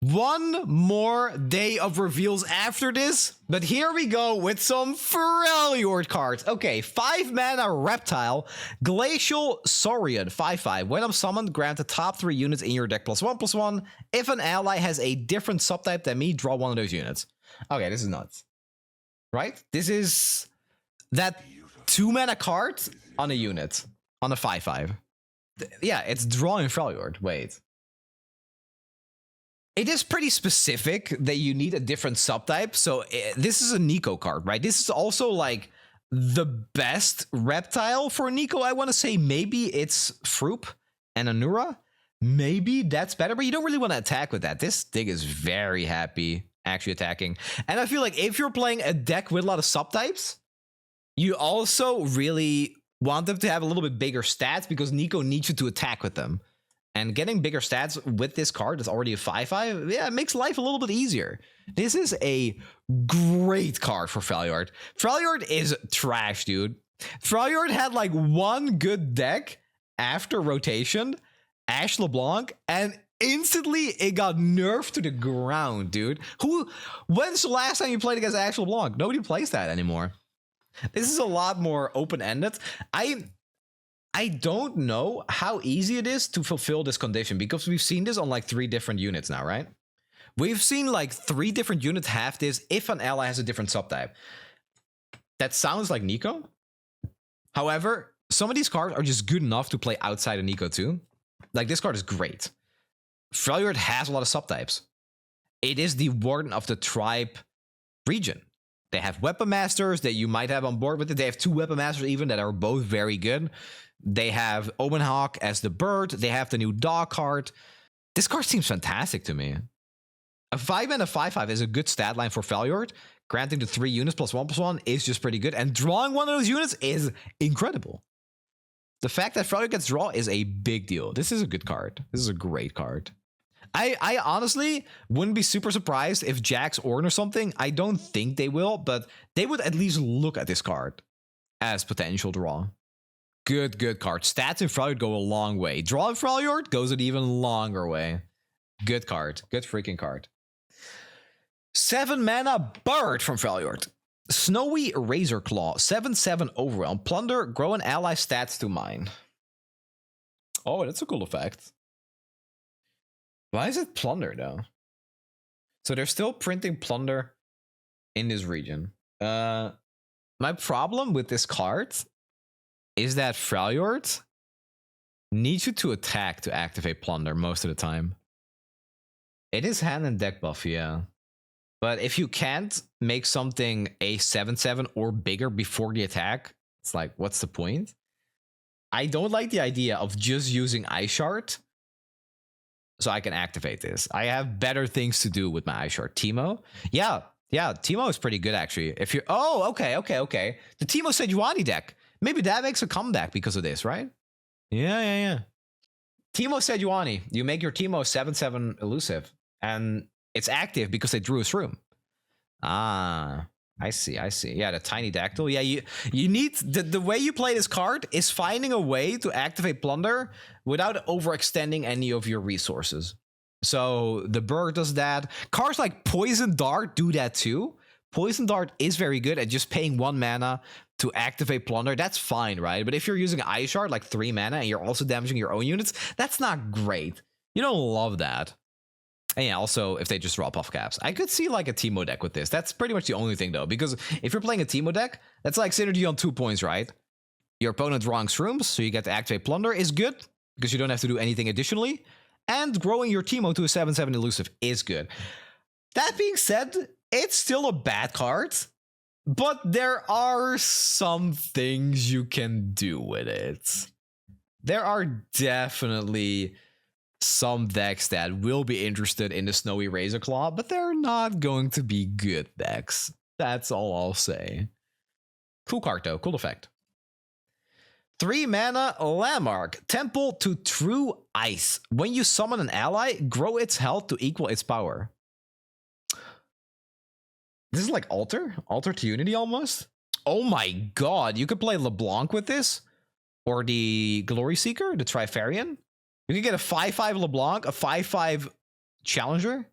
One more day of reveals after this, but here we go with some FRELJORD cards. Okay, 5 mana reptile, Glacial Saurian, 5/5. When I'm summoned, grant the top 3 units in your deck +1/+1. If an ally has a different subtype than me, draw one of those units. Okay, this is nuts. Right? This is that 2 mana card on a unit, on a 5/5. Yeah, it's drawing FRELJORD. Wait. It is pretty specific that you need a different subtype. So this is a Nico card, right? This is also like the best reptile for Nico. I want to say maybe it's Froop and Anura. Maybe that's better, but you don't really want to attack with that. This thing is very happy actually attacking. And I feel like if you're playing a deck with a lot of subtypes, you also really want them to have a little bit bigger stats because Nico needs you to attack with them. And getting bigger stats with this card that's already a 5/5, yeah, it makes life a little bit easier. This is a great card for FRELJORD. FRELJORD is trash, dude. FRELJORD had like one good deck after rotation, Ash LeBlanc, and instantly it got nerfed to the ground, dude. When's the last time you played against Ash LeBlanc? Nobody plays that anymore. This is a lot more open-ended. I don't know how easy it is to fulfill this condition because we've seen this on like 3 different units now, right? We've seen like 3 different units have this if an ally has a different subtype. That sounds like Nico. However, some of these cards are just good enough to play outside of Nico too. Like this card is great. FRELJORD has a lot of subtypes. It is the Warden of the Tribe region. They have Weapon Masters that you might have on board with it. They have 2 Weapon Masters even that are both very good. They have Omenhawk as the bird. They have the new dog card. This card seems fantastic to me. A 5 and a 5/5 is a good stat line for FRELJORD. Granting the 3 units +1/+1 is just pretty good. And drawing one of those units is incredible. The fact that FRELJORD gets draw is a big deal. This is a good card. This is a great card. I honestly wouldn't be super surprised if Jax Orn or something. I don't think they will, but they would at least look at this card as potential draw. Good card. Stats in FRELJORD go a long way. Draw in FRELJORD goes an even longer way. Good card. Good freaking card. 7 mana bird from FRELJORD. Snnuy Razorclaw. 7/7 overwhelm. Plunder. Grow an ally stats to mine. Oh, that's a cool effect. Why is it plunder though? So they're still printing plunder in this region. My problem with this card is that FRELJORD needs you to attack to activate plunder most of the time. It is hand and deck buff, yeah. But if you can't make something a 7/7 or bigger before the attack, it's like, what's the point? I don't like the idea of just using Ice Shard so I can activate this. I have better things to do with my Ice Shard. Teemo? Yeah, Teemo is pretty good actually. If you're okay. The Teemo Sejuani deck. Maybe that makes a comeback because of this, right? Yeah. Teemo Sejuani. You make your Teemo 7/7 elusive. And it's active because they drew a shroom. Ah, I see. Yeah, the tiny dactyl. Yeah, you need the way you play this card is finding a way to activate plunder without overextending any of your resources. So the bird does that. Cards like Poison Dart do that too. Poison Dart is very good at just paying 1 mana to activate plunder. That's fine, right? But if you're using Ice Shard like 3 mana and you're also damaging your own units, that's not great. You don't love that. And yeah, also, if they just drop off caps. I could see like a Teemo deck with this. That's pretty much the only thing though, because if you're playing a Teemo deck, that's like synergy on 2 points, right? Your opponent drawing shrooms, so you get to activate plunder is good, because you don't have to do anything additionally. And growing your Teemo to a 7/7 elusive is good. That being said, it's still a bad card, but there are some things you can do with it. There are definitely some decks that will be interested in the Snnuy Razorclaw, but they're not going to be good decks. That's all I'll say. Cool card though, cool effect. 3 mana Landmark. Temple to True Ice. When you summon an ally, grow its health to equal its power. This is like Altar to Unity almost. Oh my god, you could play LeBlanc with this, or the Glory Seeker, the Trifarian. You can get a 5/5 LeBlanc, a 5/5 Challenger?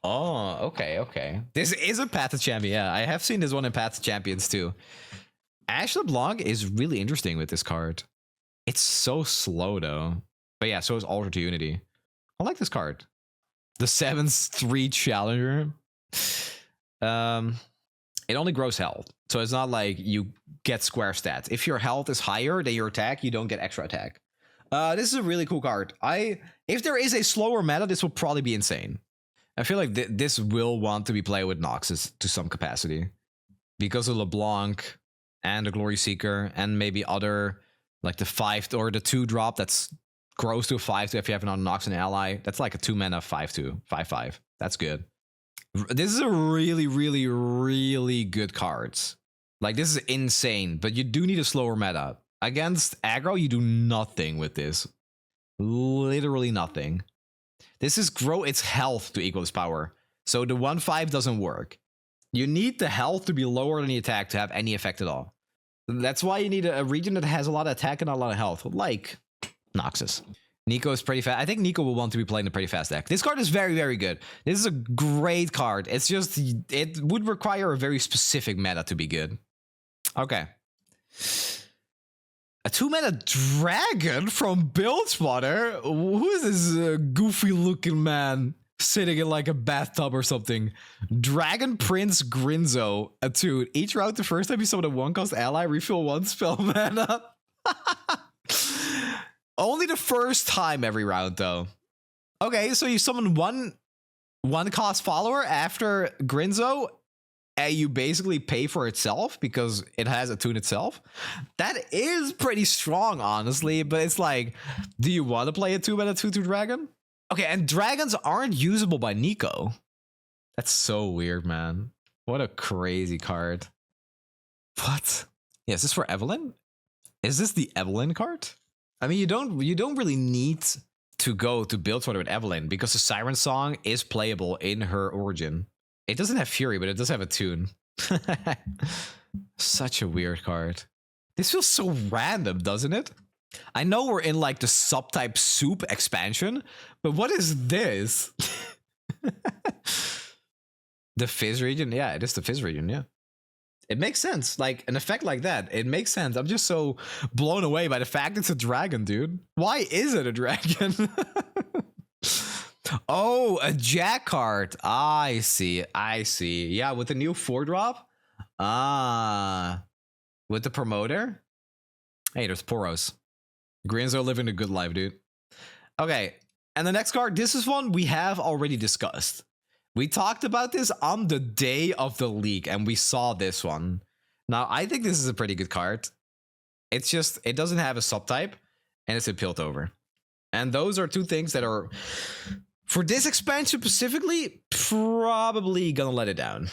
Oh, okay, okay. This is a Path to Champion. Yeah, I have seen this one in Path to Champions too. Ash LeBlanc is really interesting with this card. It's so slow though. But yeah, so is Alter to Unity. I like this card. The 7/3 Challenger. It only grows health. So it's not like you get square stats. If your health is higher than your attack, you don't get extra attack. This is a really cool card. If there is a slower meta, this will probably be insane. I feel like this will want to be played with Noxus to some capacity. Because of LeBlanc and the Glory Seeker and maybe other, like the 5 or the 2 drop that's grows to a 5/2 if you have another Nox and ally. That's like a 2 mana 5/2, 5/5. That's good. This is a really, really, really good cards. Like, this is insane, but you do need a slower meta. Against aggro, you do nothing with this. Literally nothing. This is grow its health to equal its power. So the 1/5 doesn't work. You need the health to be lower than the attack to have any effect at all. That's why you need a region that has a lot of attack and not a lot of health, like Noxus. Nico is pretty fast. I think Nico will want to be playing a pretty fast deck. This card is very, very good. This is a great card. It's just, it would require a very specific meta to be good. Okay. A 2-mana dragon from Buildspotter? Who is this goofy looking man sitting in like a bathtub or something? Dragon Prince Grinzo, a 2. Each round, the first time you summon a 1-cost ally, refill 1 spell mana. Only the first time every round, though. Okay, so you summon one cost follower after Grinzo, and you basically pay for itself because it has a tune itself. That is pretty strong, honestly, but it's like, do you want to play a 2-mana 2/2 dragon? Okay, and dragons aren't usable by Nico. That's so weird, man. What a crazy card. What? Yeah, is this for Evelyn? Is this the Evelyn card? I mean, you don't really need to go to Buildspotter with Evelyn because the Siren Song is playable in her origin. It doesn't have Fury, but it does have a tune. Such a weird card. This feels so random, doesn't it? I know we're in like the subtype soup expansion, but what is this? The Fizz region? Yeah, it is the Fizz region, yeah. It makes sense. Like, an effect like that, it makes sense. I'm just so blown away by the fact it's a dragon, dude. Why is it a dragon? Oh, a Jack card. I see. I see. Yeah, with the new 4-drop. With the promoter. Hey, there's Poros. Grinzo living a good life, dude. Okay, and the next card, this is one we have already discussed. We talked about this on the day of the leak, and we saw this one. Now, I think this is a pretty good card. It's just, it doesn't have a subtype, and it's a Piltover. And those are two things that are, for this expansion specifically, probably gonna let it down.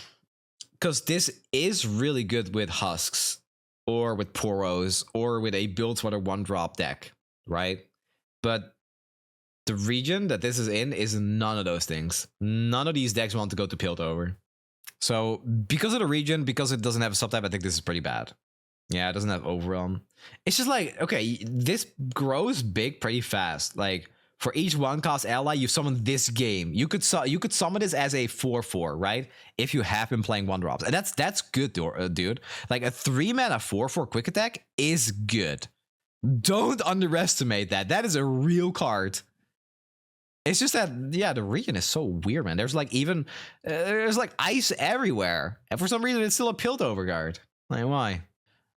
Because this is really good with Husks, or with Poros, or with a Buildspotter 1-drop deck, right? But the region that this is in is none of those things. None of these decks want to go to Piltover. So, because of the region, because it doesn't have a subtype, I think this is pretty bad. Yeah, it doesn't have Overwhelm. It's just like, okay, this grows big pretty fast. Like, for each 1-cost ally, you summon this game. You could summon this as a 4/4, right? If you have been playing 1-drops. And that's good, dude. Like, a 3-mana 4/4 quick attack is good. Don't underestimate that. That is a real card. It's just that, yeah, the region is so weird, man. There's like even, there's like ice everywhere. And for some reason, it's still a Piltover card. Like, why?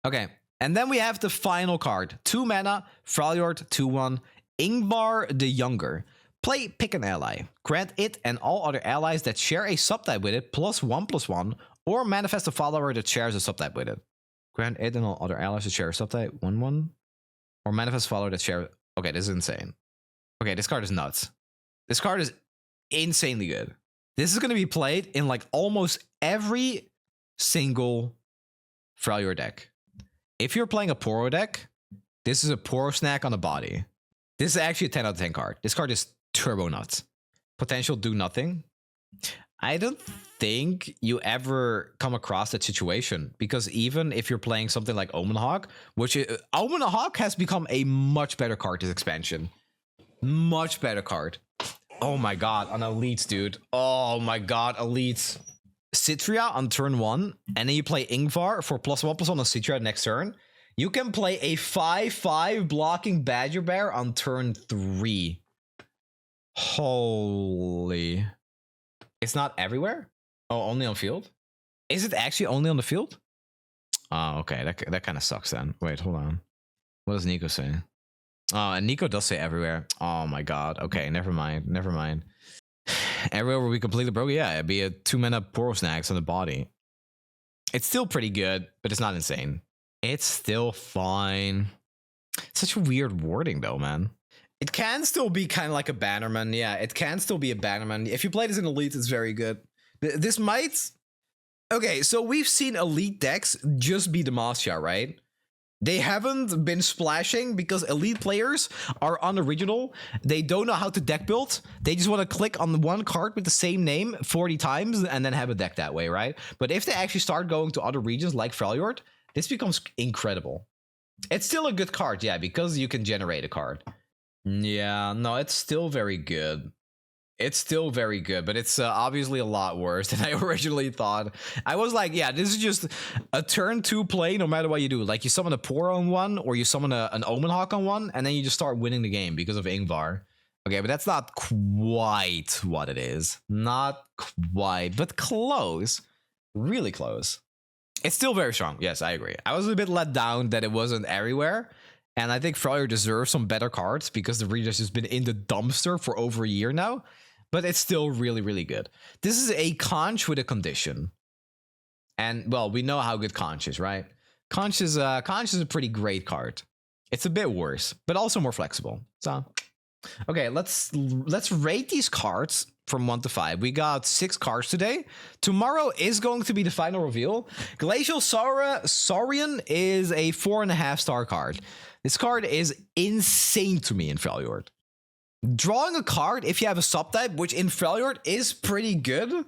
Okay, and then we have the final card. 2 mana, FRELJORD, 2/1, Ingvar the Younger. Pick an ally. Grant it and all other allies that share a subtype with it +1/+1, or manifest a follower that shares a subtype with it. Grant it and all other allies that share a subtype 1/1, or manifest a follower that share. Okay, this is insane. Okay, this card is nuts. This card is insanely good. This is going to be played in like almost every single FRELJORD deck. If you're playing a Poro deck, this is a Poro snack on the body. This is actually a 10 out of 10 card. This card is turbo nuts. Potential do nothing. I don't think you ever come across that situation, because even if you're playing something like Omen Hawk, which Omen Hawk has become a much better card this expansion. Much better card. Oh my god, on elites, dude. Oh my god, elites. Citria on turn 1, and then you play Ingvar for +1/+1 on Citria next turn. You can play a 5/5 blocking Badger Bear on turn 3. Holy. It's not everywhere? Oh, only on field? Is it actually only on the field? Oh, okay. That kind of sucks then. Wait, hold on. What does Nico say? Oh, and Nico does say everywhere. Oh my god. Okay, never mind. Never mind. Everywhere where we completely broke, yeah, it'd be a 2-mana Poro Snacks on the body. It's still pretty good, but it's not insane. It's still fine. Such a weird wording though, man. It can still be kind of like a Bannerman. Yeah, it can still be a Bannerman. If you play this in Elite, it's very good. This might... Okay, so we've seen Elite decks just be Demacia, right? They haven't been splashing because Elite players are unoriginal. They don't know how to deck build. They just want to click on one card with the same name 40 times and then have a deck that way, right? But if they actually start going to other regions like FRELJORD, this becomes incredible. It's still a good card, yeah, because you can generate a card. Yeah, no, it's still very good. It's still very good, but it's obviously a lot worse than I originally thought. I was like, yeah, this is just a turn 2 play no matter what you do. Like you summon a Poro on one, or you summon an Omen Hawk on one, and then you just start winning the game because of Ingvar. Okay, but that's not quite what it is. Not quite, but close. Really close. It's still very strong. Yes, I agree. I was a bit let down that it wasn't everywhere. And I think FRELJORD deserves some better cards because the region has just been in the dumpster for over a year now. But it's still really, really good. This is a conch with a condition. And, well, we know how good conch is, right? Conch is a pretty great card. It's a bit worse, but also more flexible. So, okay, let's rate these cards from 1 to 5. We got 6 cards today. Tomorrow is going to be the final reveal. Glacial Saurian is a 4.5-star card. This card is insane to me in FRELJORD. Drawing a card, if you have a subtype, which in FRELJORD is pretty good,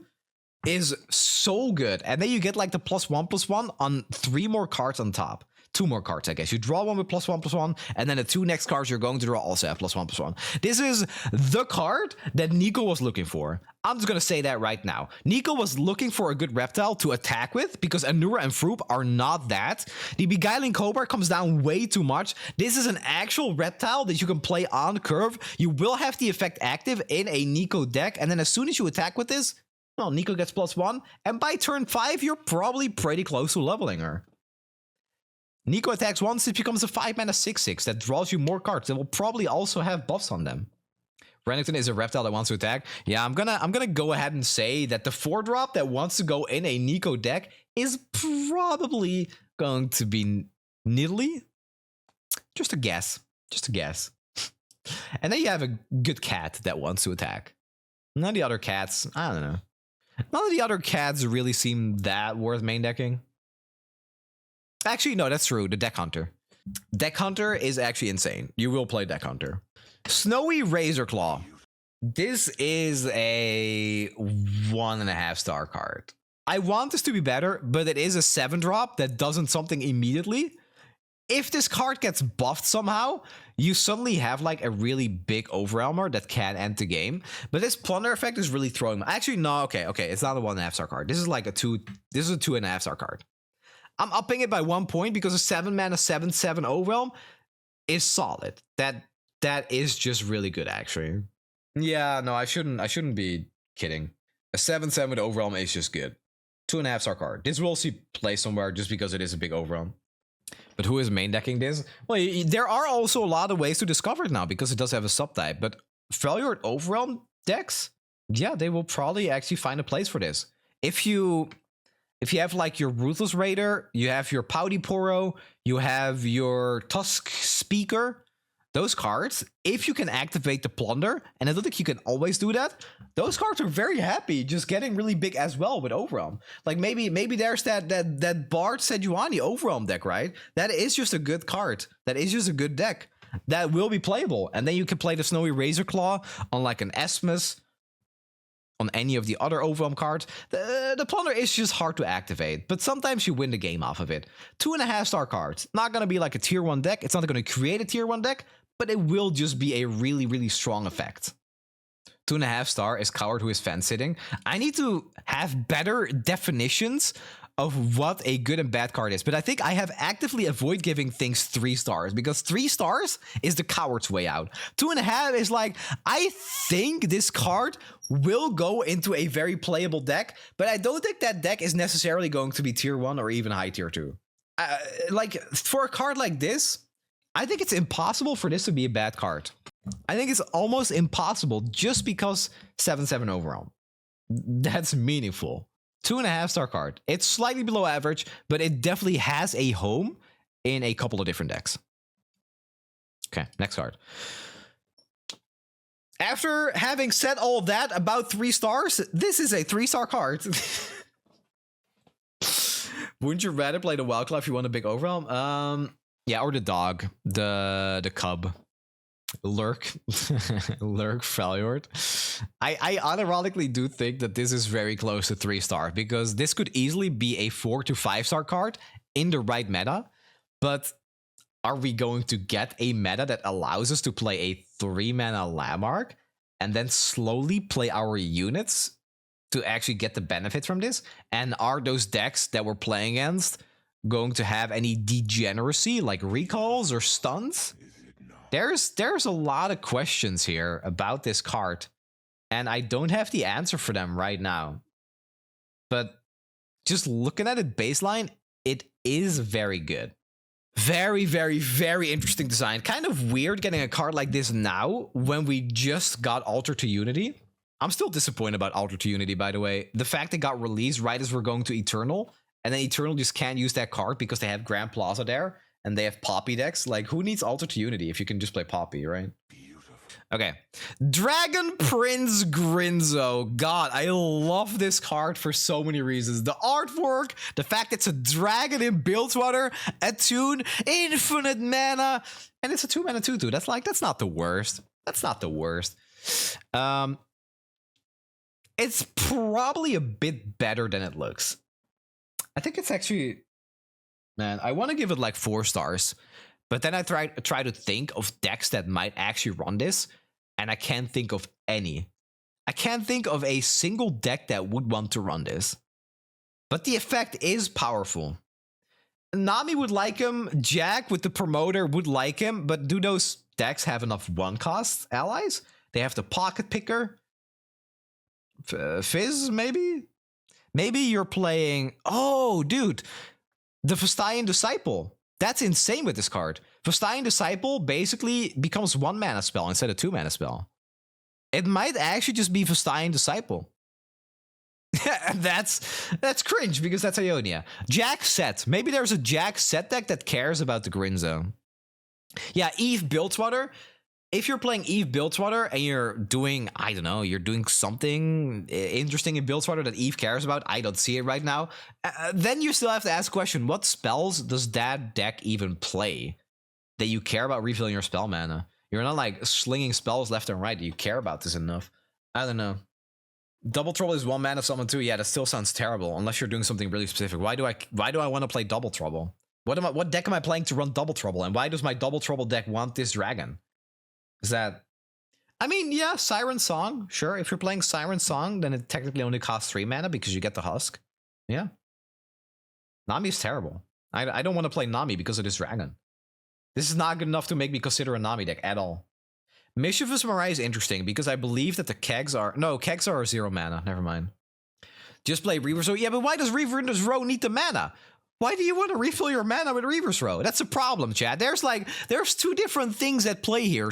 is so good. And then you get like the +1/+1 on 3 more cards on top. 2 more cards, I guess. You draw one with +1/+1, and then the 2 next cards you're going to draw also have +1/+1. This is the card that Nico was looking for. I'm just going to say that right now. Nico was looking for a good reptile to attack with, because Anura and Froop are not that. The Beguiling Cobra comes down way too much. This is an actual reptile that you can play on curve. You will have the effect active in a Nico deck, and then as soon as you attack with this, well, Nico gets +1, and by turn 5, you're probably pretty close to leveling her. Nico attacks once, it becomes a 5-mana 6/6 that draws you more cards that will probably also have buffs on them. Renekton is a reptile that wants to attack. Yeah, I'm gonna go ahead and say that the 4-drop that wants to go in a Nico deck is probably going to be Nidalee. Just a guess. Just a guess. And then you have a good cat that wants to attack. None of the other cats, I don't know. None of the other cats really seem that worth main decking. Actually, no, that's true. The Deck Hunter. Deck Hunter is actually insane. You will play Deck Hunter. Snnuy Razorclaw. This is a 1.5-star card. I want this to be better, but it is a 7-drop that doesn't something immediately. If this card gets buffed somehow, you suddenly have like a really big Overwhelmer that can end the game. But this Plunder effect is really throwing... Actually, no, okay, it's not a 1.5-star card. This is like a 2.5-star card. I'm upping it by 1 point because a 7-mana 7/7 Overwhelm is solid. That is just really good, actually. Yeah, no, I shouldn't be kidding. A 7/7 with Overwhelm is just good. 2.5-star card. This will see play somewhere just because it is a big Overwhelm. But who is main decking this? Well, there are also a lot of ways to discover it now because it does have a subtype. But FRELJORD Overwhelm decks, yeah, they will probably actually find a place for this. If you have like your Ruthless Raider, you have your Pouty Poro, you have your Tusk Speaker, those cards, if you can activate the Plunder, and I don't think you can always do that, those cards are very happy just getting really big as well with Overwhelm. Like maybe there's that Bard Sejuani Overwhelm deck, right? That is just a good card. That is just a good deck. That will be playable. And then you can play the Snnuy Razorclaw on like an Esmus, on any of the other Overwhelm cards. The Plunder is just hard to activate, but sometimes you win the game off of it. 2.5-star cards. Not going to be like a tier 1 deck. It's not going to create a tier 1 deck, but it will just be a really, really strong effect. 2.5 star is coward who is fence sitting. I need to have better definitions of what a good and bad card is. But I think I have actively avoided giving things 3 stars because 3 stars is the coward's way out. 2.5 is like, I think this card will go into a very playable deck, but I don't think that deck is necessarily going to be tier 1 or even high tier 2. Like, for a card like this, I think it's impossible for this to be a bad card. I think it's almost impossible just because 7/7 overall. That's meaningful. 2.5 star card. It's slightly below average, but it definitely has a home in a couple of different decks. Okay, next card. After having said all of that about 3 stars, this is a 3-star card. Wouldn't you rather play the Wildclaw if you want a big overwhelm? Yeah, or the dog, the cub. Lurk. Lurk FRELJORD. I unironically do think that this is very close to 3 star because this could easily be a 4 to 5 star card in the right meta, but are we going to get a meta that allows us to play a 3-mana landmark and then slowly play our units to actually get the benefit from this? And are those decks that we're playing against going to have any degeneracy like recalls or stuns? There's a lot of questions here about this card, and I don't have the answer for them right now. But just looking at it baseline, it is very good. Very, very, very interesting design. Kind of weird getting a card like this now when we just got Altar to Unity. I'm still disappointed about Altar to Unity, by the way. The fact it got released right as we're going to Eternal, and then Eternal just can't use that card because they have Grand Plaza there. And they have Poppy decks. Like, who needs Altar to Unity if you can just play Poppy, right? Okay. Dragon Prince Grinzo. God, I love this card for so many reasons. The artwork, the fact it's a dragon in Bilgewater, attune, infinite mana, and it's a 2-mana 2/2. That's not the worst. That's not the worst. It's probably a bit better than it looks. I think it's actually... Man, I want to give it like 4 stars, but then I try to think of decks that might actually run this, and I can't think of any. I can't think of a single deck that would want to run this. But the effect is powerful. Nami would like him, Jack with the promoter would like him, but do those decks have enough 1-cost allies? They have the Pocket Picker. Fizz, maybe? Maybe you're playing... Oh, dude... The Vestayan Disciple. That's insane with this card. Vestayan Disciple basically becomes 1-mana spell instead of 2-mana spell. It might actually just be Vestayan Disciple. that's cringe because that's Ionia. Jack set. Maybe there's a Jack set deck that cares about the Grinzo. Yeah, Eve Bilgewater. If you're playing Eve Bilgewater and you're doing, I don't know, you're doing something interesting in Bilgewater that Eve cares about, I don't see it right now, then you still have to ask the question, what spells does that deck even play that you care about refilling your spell mana? You're not like slinging spells left and right. Do you care about this enough? I don't know. Double Trouble is 1-mana summon too. Yeah, that still sounds terrible unless you're doing something really specific. Why do I want to play Double Trouble? What deck am I playing to run Double Trouble? And why does my Double Trouble deck want this dragon? Is that... I mean, yeah, Siren Song. Sure, if you're playing Siren Song, then it technically only costs 3 mana because you get the Husk. Yeah. Nami is terrible. I don't want to play Nami because of this dragon. This is not good enough to make me consider a Nami deck at all. Mischievous Mirai is interesting because I believe that the kegs are... No, kegs are 0 mana. Never mind. Just play Reaver's Row. Yeah, but why does Reaver's Row need the mana? Why do you want to refill your mana with Reaver's Row? That's a problem, chat. There's 2 different things at play here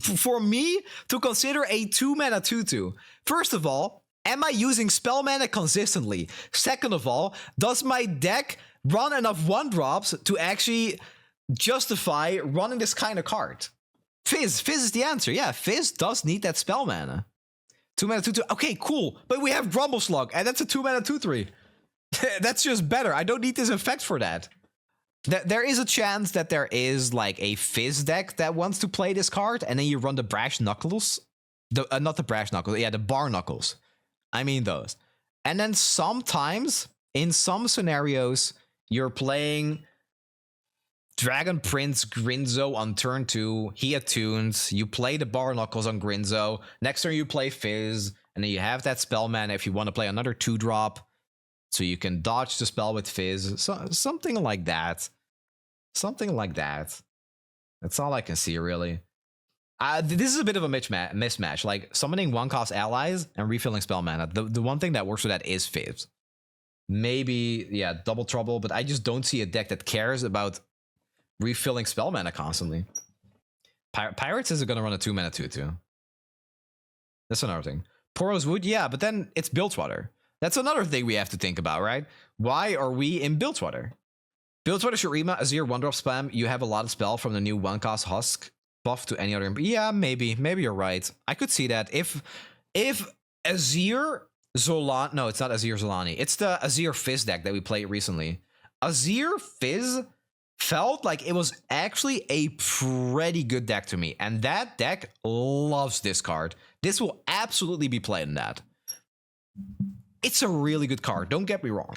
for me to consider a 2-mana 2/2. First of all, am I using spell mana consistently? Second of all, does my deck run enough 1-drops to actually justify running this kind of card? Fizz is the answer. Yeah, Fizz does need that spell mana. 2-mana 2/2. Okay, cool. But we have Grumble Slug, and that's a 2-mana 2/3. That's just better. I don't need this effect for that. There is a chance that there is like a Fizz deck that wants to play this card, and then you run the Brash Knuckles. Not the Brash Knuckles. Yeah, the Bar Knuckles. I mean those. And then sometimes, in some scenarios, you're playing Dragon Prince Grinzo on turn 2. He attunes. You play the Bar Knuckles on Grinzo. Next turn you play Fizz. And then you have that spell mana if you want to play another 2-drop. So you can dodge the spell with Fizz. Something like that. Something like that. That's all I can see, really. This is a bit of a mismatch. Like, summoning 1-cost allies and refilling spell mana. The one thing that works with that is Fizz. Maybe, yeah, Double Trouble. But I just don't see a deck that cares about refilling spell mana constantly. Pirates is going to run a 2-mana 2/2. That's another thing. Poros Wood, yeah, but then it's Bilgewater. That's another thing we have to think about, right? Why are we in Bilgewater? Bilgewater Shurima, Azir 1-drop spam. You have a lot of spell from the new 1-cost Husk buff to any other. Yeah, maybe you're right. I could see that. If Azir Zolani, no, it's not Azir Zolani. It's the Azir Fizz deck that we played recently. Azir Fizz felt like it was actually a pretty good deck to me. And that deck loves this card. This will absolutely be played in that. It's a really good card. Don't get me wrong.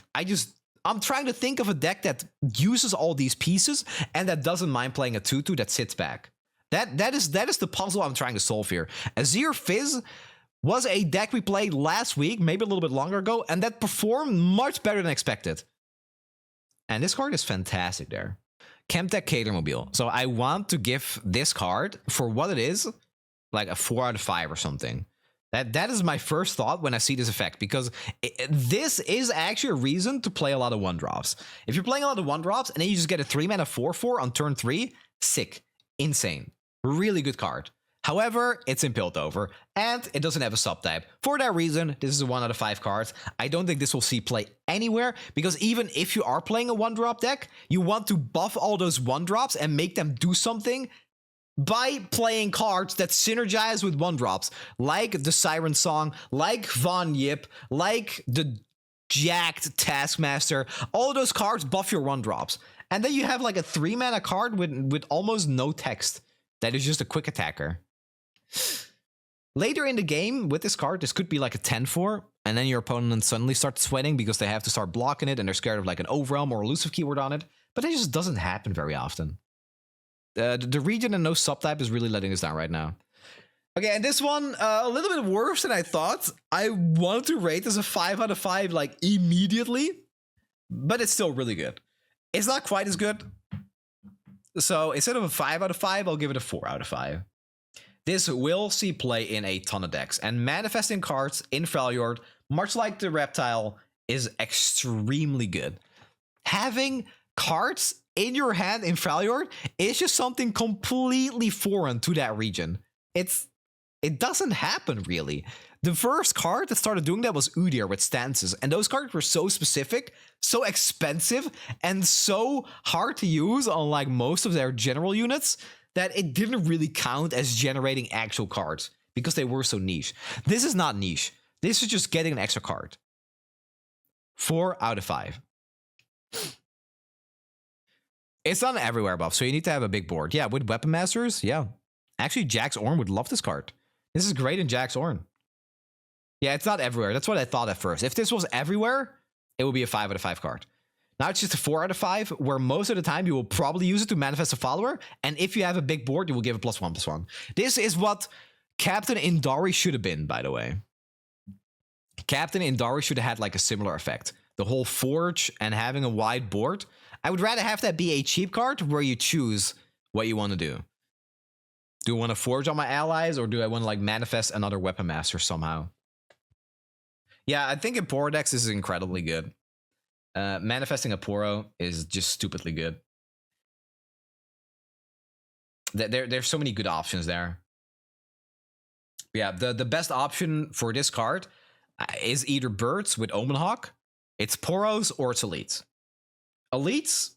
I'm trying to think of a deck that uses all these pieces and that doesn't mind playing a 2/2 that sits back. That is the puzzle I'm trying to solve here. Azir Fizz was a deck we played last week, maybe a little bit longer ago, and that performed much better than expected. And this card is fantastic there. Chemtech Catermobile. So I want to give this card, for what it is, like a 4 out of 5 or something. That is my first thought when I see this effect, because this is actually a reason to play a lot of 1-drops. If you're playing a lot of 1-drops and then you just get a 3-mana 4/4 on turn 3, sick. Insane. Really good card. However, it's in Piltover, and it doesn't have a subtype. For that reason, this is a 1 out of 5 card. I don't think this will see play anywhere, because even if you are playing a 1-drop deck, you want to buff all those 1-drops and make them do something by playing cards that synergize with 1-drops, like the Siren Song, like Von Yip, like the Jacked Taskmaster. All of those cards buff your 1-drops. And then you have like a 3-mana card with almost no text. That is just a quick attacker. Later in the game, with this card, this could be like a 10-4, and then your opponent suddenly starts sweating because they have to start blocking it, and they're scared of like an Overwhelm or elusive keyword on it. But it just doesn't happen very often. The region and no subtype is really letting us down right now. Okay, and this one, a little bit worse than I thought. I want to rate this a 5 out of 5, like, immediately. But it's still really good. It's not quite as good. So instead of a 5 out of 5, I'll give it a 4 out of 5. This will see play in a ton of decks. And manifesting cards in FRELJORD, much like the Reptile, is extremely good. Having cards in your hand in FRELJORD is just something completely foreign to that region. It doesn't happen, really. The first card that started doing that was Udyr with stances, and those cards were so specific, so expensive, and so hard to use on like most of their general units that it didn't really count as generating actual cards because they were so niche. This is not niche. This is just getting an extra card. 4 out of 5. It's not an everywhere buff, so you need to have a big board. Yeah, with Weapon Masters, yeah. Actually, Jax Orn would love this card. This is great in Jax Orn. Yeah, it's not everywhere. That's what I thought at first. If this was everywhere, it would be a 5 out of 5 card. Now it's just a 4 out of 5, where most of the time you will probably use it to manifest a follower, and if you have a big board, you will give it +1/+1. This is what Captain Indari should have been, by the way. Captain Indari should have had like a similar effect. The whole Forge and having a wide board. I would rather have that be a cheap card where you choose what you want to do. Do I want to Forge on my allies, or do I want to like manifest another Weapon Master somehow? Yeah, I think in Poro decks this is incredibly good. Manifesting a Poro is just stupidly good. There's so many good options there. Yeah, the best option for this card is either Birds with Omenhawk, it's Poros, or it's Elites. Elites,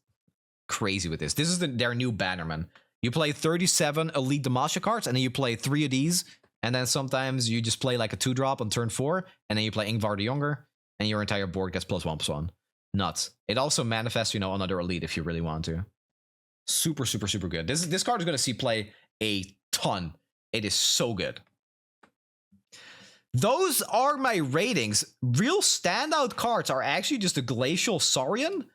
crazy with this. This is their new Bannerman. You play 37 Elite Demacia cards, and then you play 3 of these, and then sometimes you just play like a 2-drop on turn 4, and then you play Ingvar the Younger, and your entire board gets +1/+1. Nuts. It also manifests, another Elite if you really want to. Super, super, super good. This card is going to see play a ton. It is so good. Those are my ratings. Real standout cards are actually just the Glacial Saurian.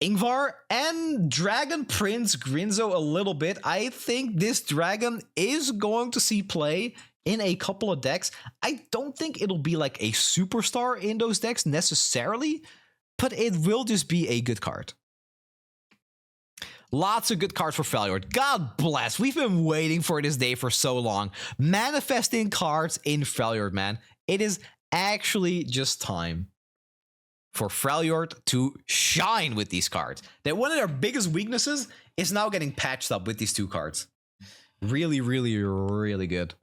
Ingvar and Dragon Prince Grinzo a little bit. I think this dragon is going to see play in a couple of decks. I don't think it'll be like a superstar in those decks necessarily, but it will just be a good card. Lots of good cards for FRELJORD. God bless. We've been waiting for this day for so long. Manifesting cards in FRELJORD, man. It is actually just time for FRELJORD to shine with these cards. That one of their biggest weaknesses is now getting patched up with these two cards. Really, really, really good.